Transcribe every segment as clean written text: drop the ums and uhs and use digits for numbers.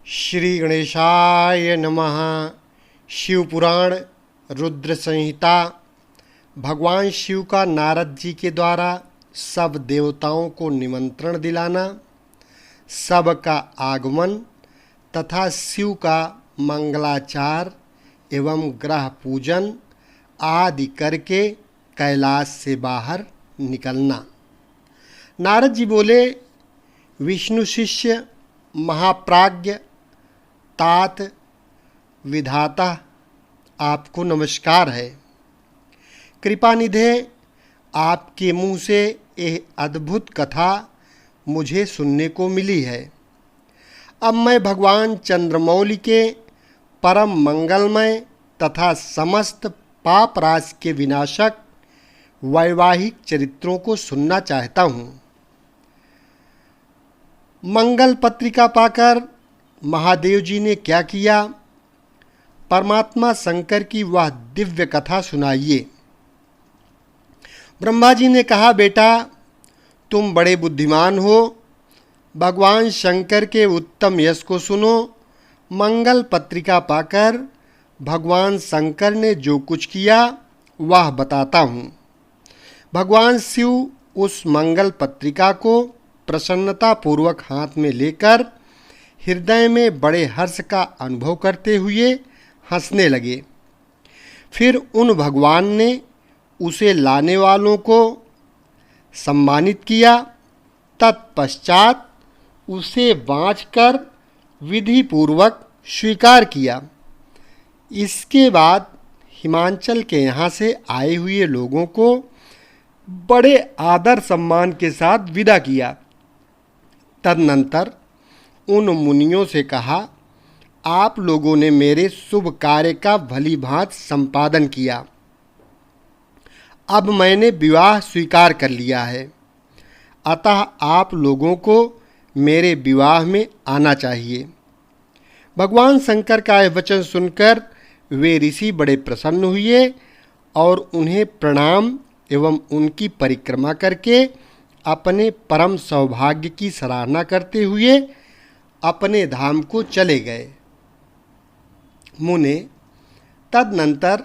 श्री गणेशाय नमः। शिवपुराण रुद्र संहिता। भगवान शिव का नारद जी के द्वारा सब देवताओं को निमंत्रण दिलाना, सबका आगमन तथा शिव का मंगलाचार एवं ग्रह पूजन आदि करके कैलाश से बाहर निकलना। नारद जी बोले, विष्णु शिष्य महाप्राज्ञ तात विधाता, आपको नमस्कार है। कृपानिधे, आपके मुँह से यह अद्भुत कथा मुझे सुनने को मिली है। अब मैं भगवान चंद्रमौली के परम मंगलमय तथा समस्त पाप राशि के विनाशक वैवाहिक चरित्रों को सुनना चाहता हूँ। मंगल पत्रिका पाकर महादेव जी ने क्या किया, परमात्मा शंकर की वह दिव्य कथा सुनाइए। ब्रह्मा जी ने कहा, बेटा तुम बड़े बुद्धिमान हो, भगवान शंकर के उत्तम यश को सुनो। मंगल पत्रिका पाकर भगवान शंकर ने जो कुछ किया वह बताता हूँ। भगवान शिव उस मंगल पत्रिका को प्रसन्नतापूर्वक हाथ में लेकर हृदय में बड़े हर्ष का अनुभव करते हुए हंसने लगे। फिर उन भगवान ने उसे लाने वालों को सम्मानित किया। तत्पश्चात उसे बाँचकर विधिपूर्वक स्वीकार किया। इसके बाद हिमाचल के यहाँ से आए हुए लोगों को बड़े आदर सम्मान के साथ विदा किया। तदनंतर उन मुनियों से कहा, आप लोगों ने मेरे शुभ कार्य का भली भांति संपादन किया। अब मैंने विवाह स्वीकार कर लिया है, अतः आप लोगों को मेरे विवाह में आना चाहिए। भगवान शंकर का यह वचन सुनकर वे ऋषि बड़े प्रसन्न हुए और उन्हें प्रणाम एवं उनकी परिक्रमा करके अपने परम सौभाग्य की सराहना करते हुए अपने धाम को चले गए। मुने, तदनंतर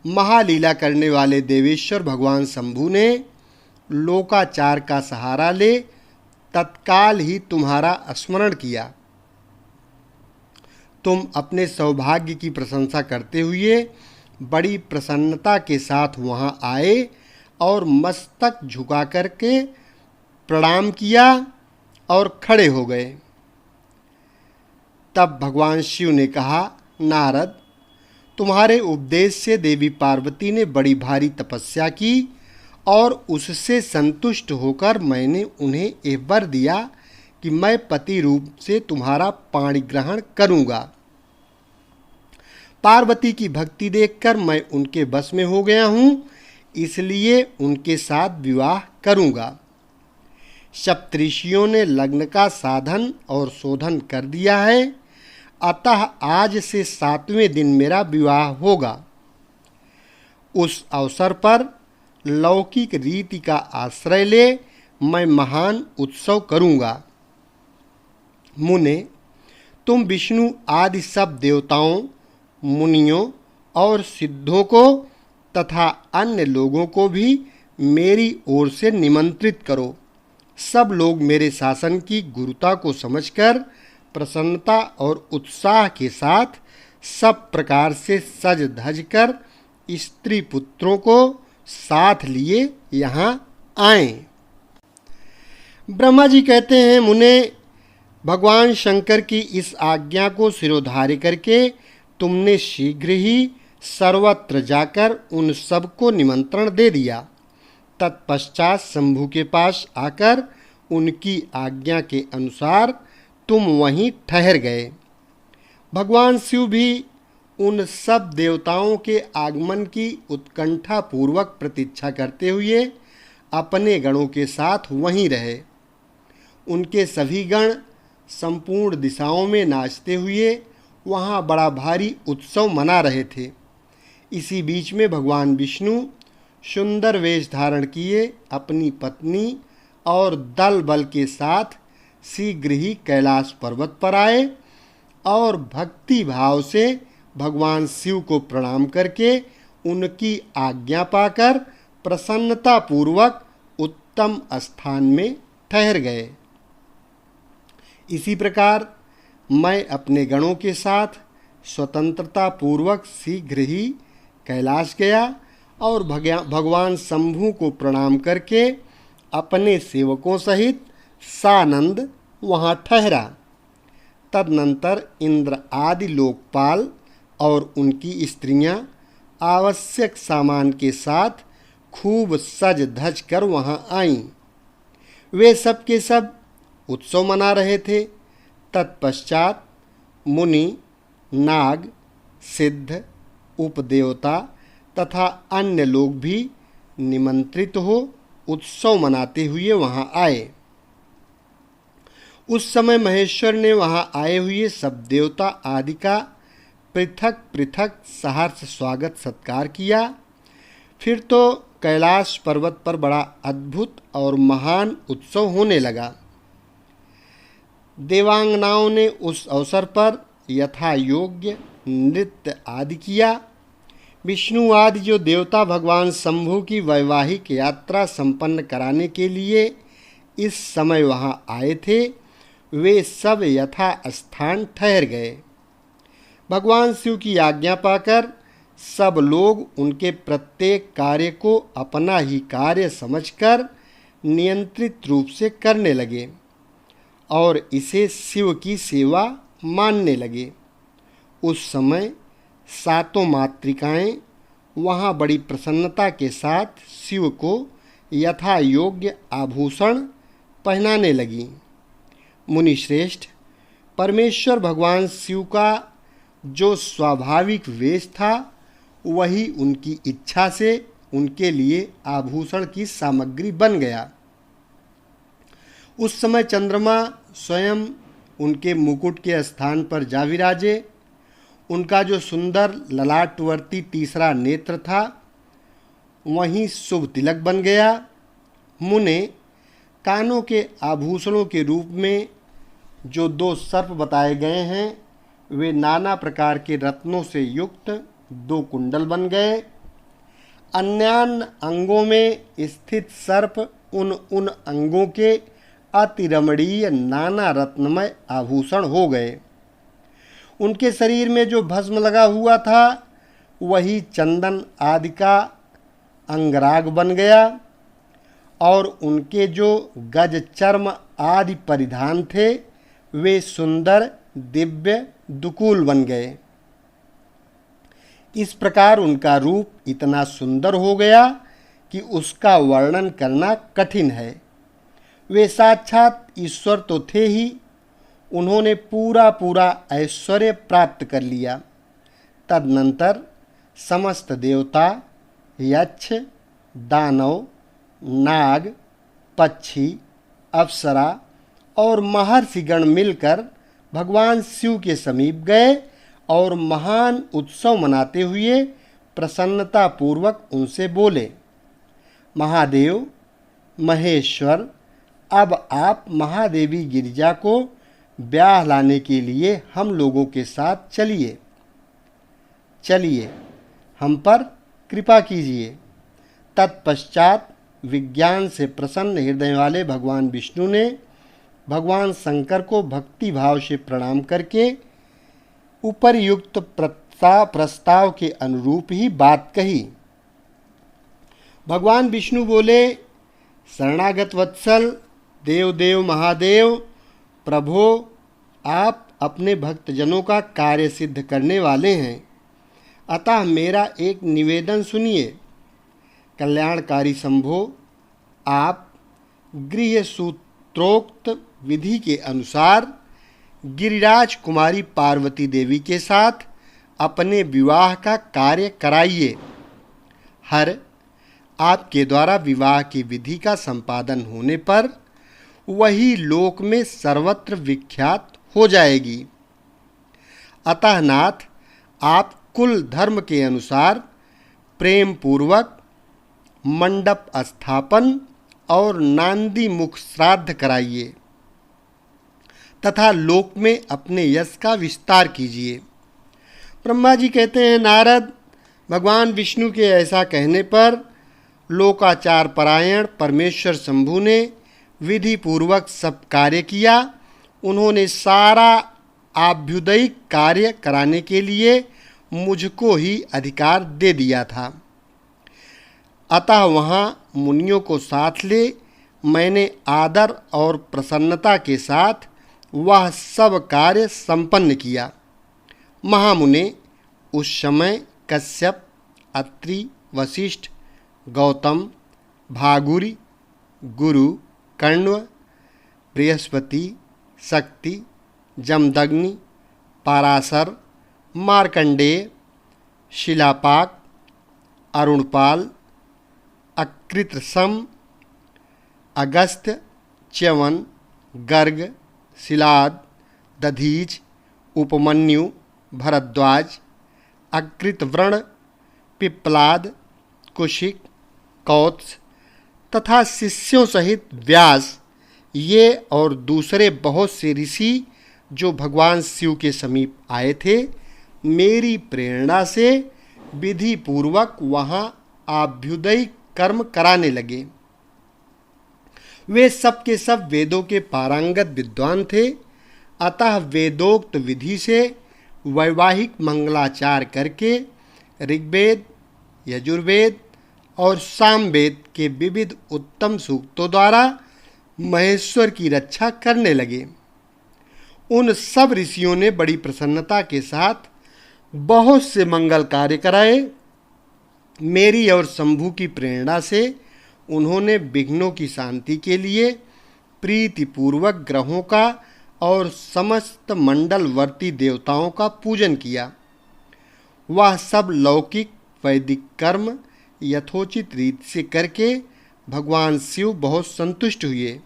महालीला करने वाले देवेश्वर भगवान शंभु ने लोकाचार का सहारा ले तत्काल ही तुम्हारा स्मरण किया। तुम अपने सौभाग्य की प्रशंसा करते हुए बड़ी प्रसन्नता के साथ वहाँ आए और मस्तक झुका करके प्रणाम किया और खड़े हो गए। तब भगवान शिव ने कहा, नारद, तुम्हारे उपदेश से देवी पार्वती ने बड़ी भारी तपस्या की और उससे संतुष्ट होकर मैंने उन्हें यह वर दिया कि मैं पति रूप से तुम्हारा पाणी ग्रहण करूँगा। पार्वती की भक्ति देखकर मैं उनके बस में हो गया हूँ, इसलिए उनके साथ विवाह करूँगा। सप्तऋषियों ने लग्न का साधन और शोधन कर दिया है, अतः आज से 7वें दिन मेरा विवाह होगा। उस अवसर पर लौकिक रीति का आश्रय ले मैं महान उत्सव करूँगा। मुने, तुम विष्णु आदि सब देवताओं, मुनियों और सिद्धों को तथा अन्य लोगों को भी मेरी ओर से निमंत्रित करो। सब लोग मेरे शासन की गुरुता को समझकर प्रसन्नता और उत्साह के साथ सब प्रकार से सज धज कर स्त्री पुत्रों को साथ लिए यहाँ आएं। ब्रह्मा जी कहते हैं, मुने, भगवान शंकर की इस आज्ञा को सिरोधार्य करके तुमने शीघ्र ही सर्वत्र जाकर उन सबको निमंत्रण दे दिया। तत्पश्चात शंभु के पास आकर उनकी आज्ञा के अनुसार तुम वहीं ठहर गए। भगवान शिव भी उन सब देवताओं के आगमन की उत्कंठा पूर्वक प्रतीक्षा करते हुए अपने गणों के साथ वहीं रहे। उनके सभी गण संपूर्ण दिशाओं में नाचते हुए वहाँ बड़ा भारी उत्सव मना रहे थे। इसी बीच में भगवान विष्णु सुंदर वेश धारण किए अपनी पत्नी और दल बल के साथ शीघ्र ही कैलाश पर्वत पर आए और भक्ति भाव से भगवान शिव को प्रणाम करके उनकी आज्ञा पाकर प्रसन्नतापूर्वक उत्तम स्थान में ठहर गए। इसी प्रकार मैं अपने गणों के साथ स्वतंत्रता पूर्वक शीघ्र ही कैलाश गया और भगवान शंभु को प्रणाम करके अपने सेवकों सहित सानंद वहाँ ठहरा। तदनंतर इंद्र आदि लोकपाल और उनकी स्त्रियां आवश्यक सामान के साथ खूब सज धज कर वहाँ आईं। वे सब के सब उत्सव मना रहे थे। तत्पश्चात मुनि, नाग, सिद्ध, उपदेवता तथा अन्य लोग भी निमंत्रित हो उत्सव मनाते हुए वहाँ आए। उस समय महेश्वर ने वहाँ आए हुए सब देवता आदि का पृथक पृथक सहर्ष स्वागत सत्कार किया। फिर तो कैलाश पर्वत पर बड़ा अद्भुत और महान उत्सव होने लगा। देवांगनाओं ने उस अवसर पर यथा योग्य नृत्य आदि किया। विष्णु आदि जो देवता भगवान शंभु की वैवाहिक यात्रा संपन्न कराने के लिए इस समय वहाँ आए थे, वे सब यथा स्थान ठहर गए। भगवान शिव की आज्ञा पाकर सब लोग उनके प्रत्येक कार्य को अपना ही कार्य समझकर नियंत्रित रूप से करने लगे और इसे शिव की सेवा मानने लगे। उस समय सातों मातृकाएं वहाँ बड़ी प्रसन्नता के साथ शिव को यथा योग्य आभूषण पहनाने लगीं। मुनि श्रेष्ठ, परमेश्वर भगवान शिव का जो स्वाभाविक वेश था वही उनकी इच्छा से उनके लिए आभूषण की सामग्री बन गया। उस समय चंद्रमा स्वयं उनके मुकुट के स्थान पर जा विराजे। उनका जो सुंदर ललाटवर्ती तीसरा नेत्र था वहीं शुभ तिलक बन गया। मुने कानों के आभूषणों के रूप में जो 2 सर्प बताए गए हैं वे नाना प्रकार के रत्नों से युक्त 2 कुंडल बन गए। अन्यान्य अंगों में स्थित सर्प उन अंगों के अति रमणीय नाना रत्नमय आभूषण हो गए। उनके शरीर में जो भस्म लगा हुआ था वही चंदन आदि का अंगराग बन गया और उनके जो गज चर्म आदि परिधान थे वे सुंदर दिव्य दुकूल बन गए। इस प्रकार उनका रूप इतना सुंदर हो गया कि उसका वर्णन करना कठिन है। वे साक्षात ईश्वर तो थे ही, उन्होंने पूरा ऐश्वर्य प्राप्त कर लिया। तदनंतर समस्त देवता, यक्ष, दानव, नाग, पक्षी, अप्सरा और महर्षिगण मिलकर भगवान शिव के समीप गए और महान उत्सव मनाते हुए प्रसन्नतापूर्वक उनसे बोले, महादेव, महेश्वर, अब आप महादेवी गिरिजा को ब्याह लाने के लिए हम लोगों के साथ चलिए हम पर कृपा कीजिए। तत्पश्चात विज्ञान से प्रसन्न हृदय वाले भगवान विष्णु ने भगवान शंकर को भक्ति भाव से प्रणाम करके उपरयुक्त प्रस्ताव के अनुरूप ही बात कही। भगवान विष्णु बोले, शरणागत वत्सल, देव महादेव, प्रभो, आप अपने भक्तजनों का कार्य सिद्ध करने वाले हैं, अतः मेरा एक निवेदन सुनिए। कल्याणकारी शंभो, आप गृह सूत्रोक्त विधि के अनुसार गिरिराज कुमारी पार्वती देवी के साथ अपने विवाह का कार्य कराइए। आपके द्वारा विवाह की विधि का संपादन होने पर वही लोक में सर्वत्र विख्यात हो जाएगी। अतः नाथ, आप कुल धर्म के अनुसार प्रेम पूर्वक मंडप स्थापन और नांदी मुख श्राद्ध कराइए। तथा लोक में अपने यश का विस्तार कीजिए। ब्रह्मा जी कहते हैं, नारद, भगवान विष्णु के ऐसा कहने पर लोकाचार परायण परमेश्वर शंभु ने विधि पूर्वक सब कार्य किया। उन्होंने सारा आभ्युदयिक कार्य कराने के लिए मुझको ही अधिकार दे दिया था। अतः वहाँ मुनियों को साथ ले मैंने आदर और प्रसन्नता के साथ वह सब कार्य संपन्न किया। महामुने, उस समय कश्यप, अत्रि, वशिष्ठ, गौतम, भागुरी, गुरु, कण्व, बृहस्पति, शक्ति, जमदग्नि, पाराशर, मार्कंडेय, शिलापाक, अरुणपाल, अकृतसम, अगस्त्य, च्यवन, गर्ग, शिलाद, दधीच, उपमन्यु, भरद्वाज, अकृतव्रण, पिप्पलाद, कुशिक, कौत्स तथा शिष्यों सहित व्यास, ये और दूसरे बहुत से ऋषि जो भगवान शिव के समीप आए थे, मेरी प्रेरणा से विधि पूर्वक वहाँ आभ्युदयिक कर्म कराने लगे। वे सब के सब वेदों के पारंगत विद्वान थे। अतः वेदोक्त विधि से वैवाहिक मंगलाचार करके ऋग्वेद, यजुर्वेद और सामवेद के विविध उत्तम सूक्तों द्वारा महेश्वर की रक्षा करने लगे। उन सब ऋषियों ने बड़ी प्रसन्नता के साथ बहुत से मंगल कार्य कराए। मेरी और शंभु की प्रेरणा से उन्होंने विघ्नों की शांति के लिए प्रीतिपूर्वक ग्रहों का और समस्त मंडलवर्ती देवताओं का पूजन किया। वह सब लौकिक वैदिक कर्म यथोचित रीत से करके भगवान शिव बहुत संतुष्ट हुए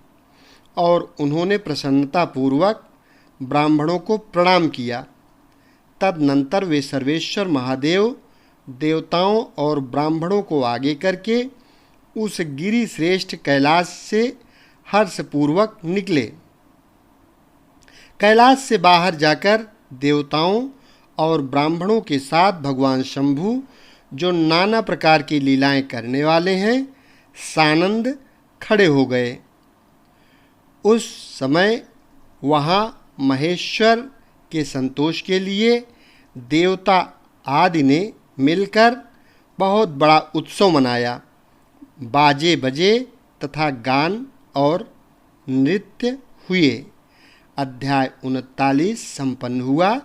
और उन्होंने प्रसन्नतापूर्वक ब्राह्मणों को प्रणाम किया। तदनंतर वे सर्वेश्वर महादेव देवताओं और ब्राह्मणों को आगे करके उस गिरि श्रेष्ठ कैलाश से हर्षपूर्वक निकले। कैलाश से बाहर जाकर देवताओं और ब्राह्मणों के साथ भगवान शंभु, जो नाना प्रकार की लीलाएं करने वाले हैं, सानंद खड़े हो गए। उस समय वहाँ महेश्वर के संतोष के लिए देवता आदि ने मिलकर बहुत बड़ा उत्सव मनाया। बाजे बजे तथा गान और नृत्य हुए। अध्याय 39 संपन्न हुआ।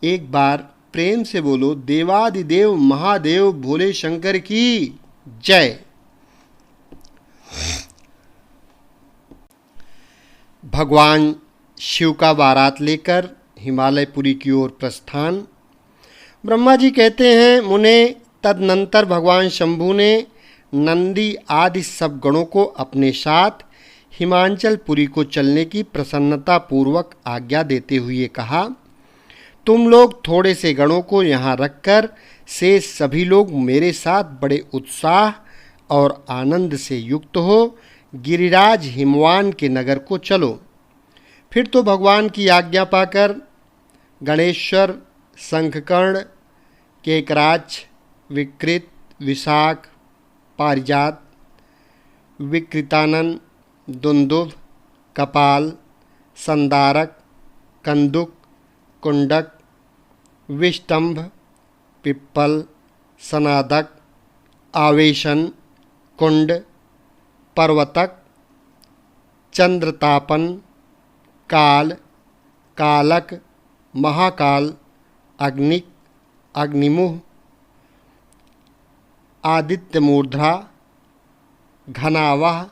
एक बार प्रेम से बोलो, देवादिदेव महादेव भोले शंकर की जय। भगवान शिव का बारात लेकर हिमालयपुरी की ओर प्रस्थान। ब्रह्मा जी कहते हैं, मुने, तदनंतर भगवान शंभु ने नंदी आदि सब गणों को अपने साथ हिमाचलपुरी को चलने की प्रसन्नता पूर्वक आज्ञा देते हुए कहा, तुम लोग थोड़े से गणों को यहाँ रखकर शेष सभी लोग मेरे साथ बड़े उत्साह और आनंद से युक्त हो गिरिराज हिमवान के नगर को चलो। फिर तो भगवान की आज्ञा पाकर गणेश्वर, शंखकर्ण, केकराच, विकृत, विशाख, पारिजात, विकृतानन, दुंदुभ, कपाल, संदारक, कंदुक, कुंडक, विष्टंभ, पिप्पल, सनादक, आवेशन, कुंड, पर्वतक, चंद्रतापन, काल, कालक, महाकाल, अग्निक, अग्निमुह, आदित्य मूर्धा, घनावह,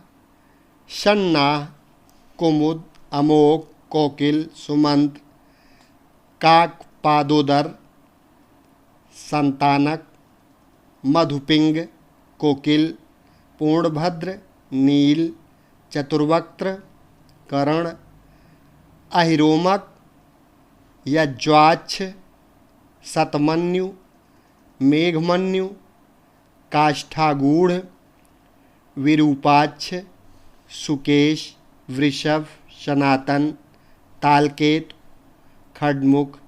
शन्नाह, कुमुद, अमोक, कोकिल, सुमंत, काक, पादोदर, संतानक, मधुपिंग, कोकिल, पूर्णभद्र, नील, चतुर्वक्त्र, कर्ण, अहिरोमक, यज्वाच्छ, शतमन्यु, मेघमन्यु, काष्ठागूढ़, विरूपाक्ष, सुकेश, वृषभ, सनातन, तालकेतु, खड्मुख,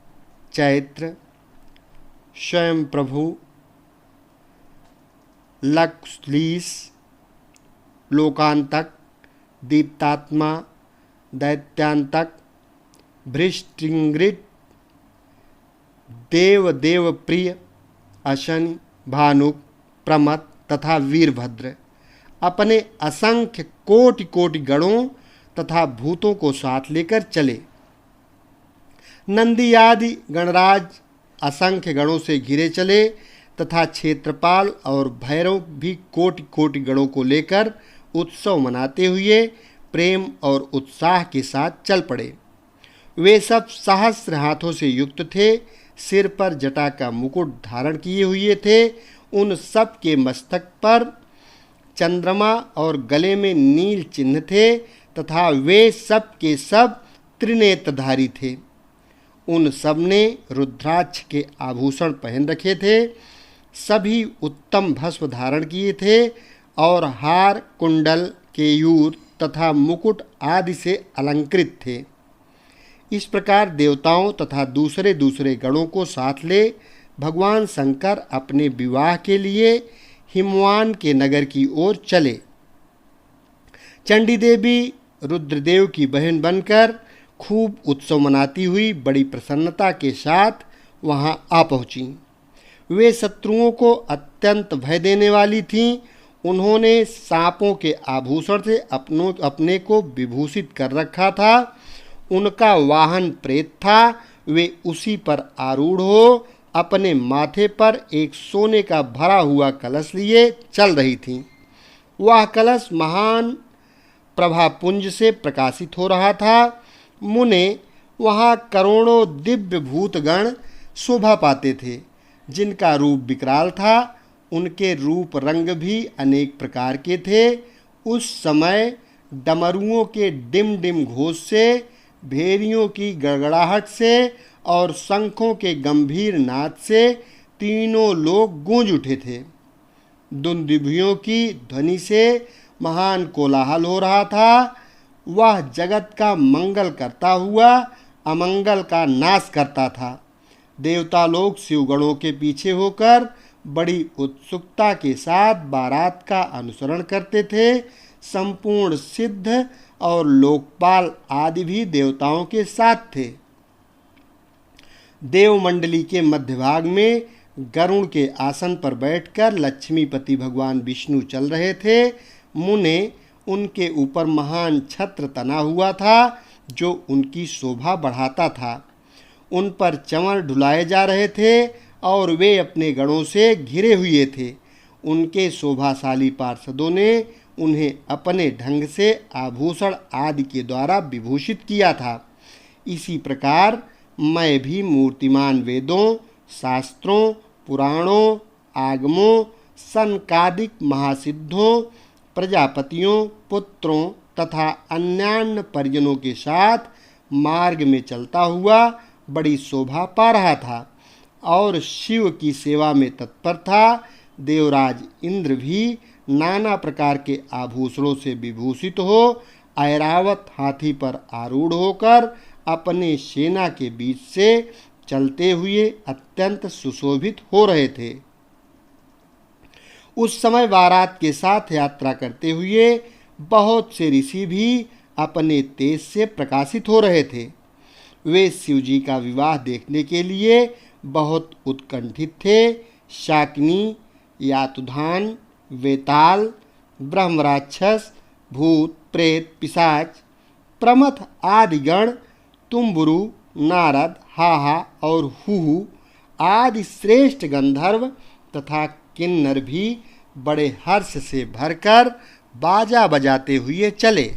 चैत्र, स्वयं प्रभु, लक्षलीस, लोकांतक, दीप्तात्मा, दैत्यांतक, भृष्टिंग्रिड, देव प्रिय, अशनि, भानुक, प्रमथ तथा वीरभद्र अपने असंख्य कोटि कोटि गणों तथा भूतों को साथ लेकर चले। नंदी आदि गणराज असंख्य गणों से घिरे चले तथा क्षेत्रपाल और भैरव भी कोटि कोटि गणों को लेकर उत्सव मनाते हुए प्रेम और उत्साह के साथ चल पड़े। वे सब सहस्र हाथों से युक्त थे, सिर पर जटा का मुकुट धारण किए हुए थे। उन सब के मस्तक पर चंद्रमा और गले में नील चिन्ह थे तथा वे सब के सब त्रिनेत्रधारी थे। उन सब ने रुद्राक्ष के आभूषण पहन रखे थे, सभी उत्तम भस्म धारण किए थे और हार, कुंडल, केयूर तथा मुकुट आदि से अलंकृत थे। इस प्रकार देवताओं तथा दूसरे दूसरे गणों को साथ ले भगवान शंकर अपने विवाह के लिए हिमवान के नगर की ओर चले। चंडी देवी रुद्रदेव की बहन बनकर खूब उत्सव मनाती हुई बड़ी प्रसन्नता के साथ वहां आ पहुंची। वे शत्रुओं को अत्यंत भय देने वाली थीं। उन्होंने सांपों के आभूषण से अपने को विभूषित कर रखा था। उनका वाहन प्रेत था। वे उसी पर आरूढ़ हो अपने माथे पर एक सोने का भरा हुआ कलश लिए चल रही थीं। वह कलश महान प्रभापुंज से प्रकाशित हो रहा था। मुने वहाँ करोड़ों दिव्य भूतगण शोभा पाते थे, जिनका रूप विकराल था। उनके रूप रंग भी अनेक प्रकार के थे। उस समय डमरुओं के डिम डिम घोष से, भेरियों की गड़गड़ाहट से और शंखों के गंभीर नाद से तीनों लोग गूंज उठे थे। दुंदुभियों की ध्वनि से महान कोलाहल हो रहा था। वह जगत का मंगल करता हुआ अमंगल का नाश करता था। देवता लोग शिवगणों के पीछे होकर बड़ी उत्सुकता के साथ बारात का अनुसरण करते थे। संपूर्ण सिद्ध और लोकपाल आदि भी देवताओं के साथ थे। देवमंडली के मध्य भाग में गरुण के आसन पर बैठकर लक्ष्मीपति भगवान विष्णु चल रहे थे। मुने उनके ऊपर महान छत्र तना हुआ था, जो उनकी शोभा बढ़ाता था। उन पर चंवर ढुलाए जा रहे थे और वे अपने गणों से घिरे हुए थे। उनके शोभाशाली पार्षदों ने उन्हें अपने ढंग से आभूषण आदि के द्वारा विभूषित किया था। इसी प्रकार मैं भी मूर्तिमान वेदों, शास्त्रों, पुराणों, आगमों, सनकादिक महासिद्धों, प्रजापतियों, पुत्रों तथा अन्यान्य परिजनों के साथ मार्ग में चलता हुआ बड़ी शोभा पा रहा था और शिव की सेवा में तत्पर था। देवराज इंद्र भी नाना प्रकार के आभूषणों से विभूषित हो ऐरावत हाथी पर आरूढ़ होकर अपने सेना के बीच से चलते हुए अत्यंत सुशोभित हो रहे थे। उस समय बारात के साथ यात्रा करते हुए बहुत से ऋषि भी अपने तेज से प्रकाशित हो रहे थे। वे शिवजी का विवाह देखने के लिए बहुत उत्कंठित थे। शाकिनी, यातुधान, वेताल, ब्रह्मराक्षस, भूत, प्रेत, पिशाच, प्रमथ आदि गण, तुम्बुरु, नारद, हाहा और हुहु आदि श्रेष्ठ गंधर्व तथा किन्नर भी बड़े हर्ष से भरकर बाजा बजाते हुए चले।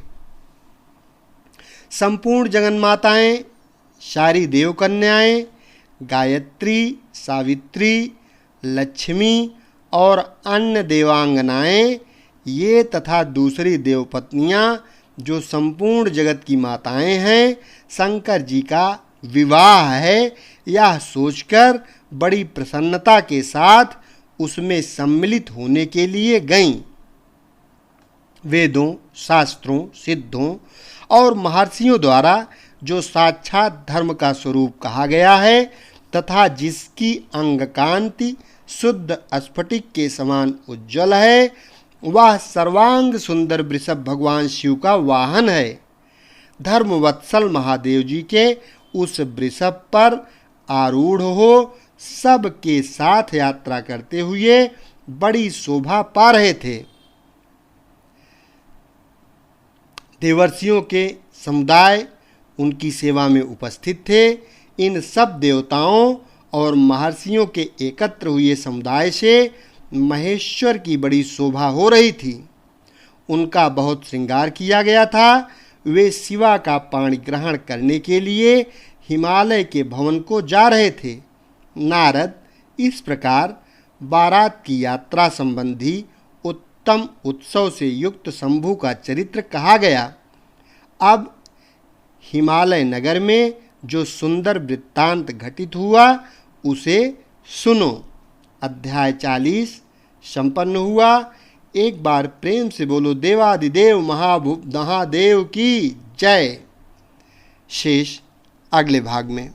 संपूर्ण जगन्माताएं, सारी देवकन्याएं, गायत्री, सावित्री, लक्ष्मी और अन्य देवांगनाएं, ये तथा दूसरी देवपत्नियां जो संपूर्ण जगत की माताएं हैं, शंकर जी का विवाह है, यह सोचकर बड़ी प्रसन्नता के साथ उसमें सम्मिलित होने के लिए गईं। वेदों, शास्त्रों, सिद्धों और महर्षियों द्वारा जो साक्षात धर्म का स्वरूप कहा गया है तथा जिसकी अंग कांति शुद्ध स्फटिक के समान उज्जवल है, वह सर्वांग सुंदर वृषभ भगवान शिव का वाहन है। धर्मवत्सल महादेव जी के उस वृषभ पर आरूढ़ हो सबके साथ यात्रा करते हुए बड़ी शोभा पा रहे थे। देवर्षियों के समुदाय उनकी सेवा में उपस्थित थे। इन सब देवताओं और महर्षियों के एकत्र हुए समुदाय से महेश्वर की बड़ी शोभा हो रही थी। उनका बहुत श्रृंगार किया गया था। वे शिवा का पाणी ग्रहण करने के लिए हिमालय के भवन को जा रहे थे। नारद इस प्रकार बारात की यात्रा संबंधी उत्तम उत्सव से युक्त शंभु का चरित्र कहा गया। अब हिमालय नगर में जो सुंदर वृत्तांत घटित हुआ उसे सुनो। अध्याय 40 संपन्न हुआ। एक बार प्रेम से बोलो देवादिदेव महादेव की जय। शेष अगले भाग में।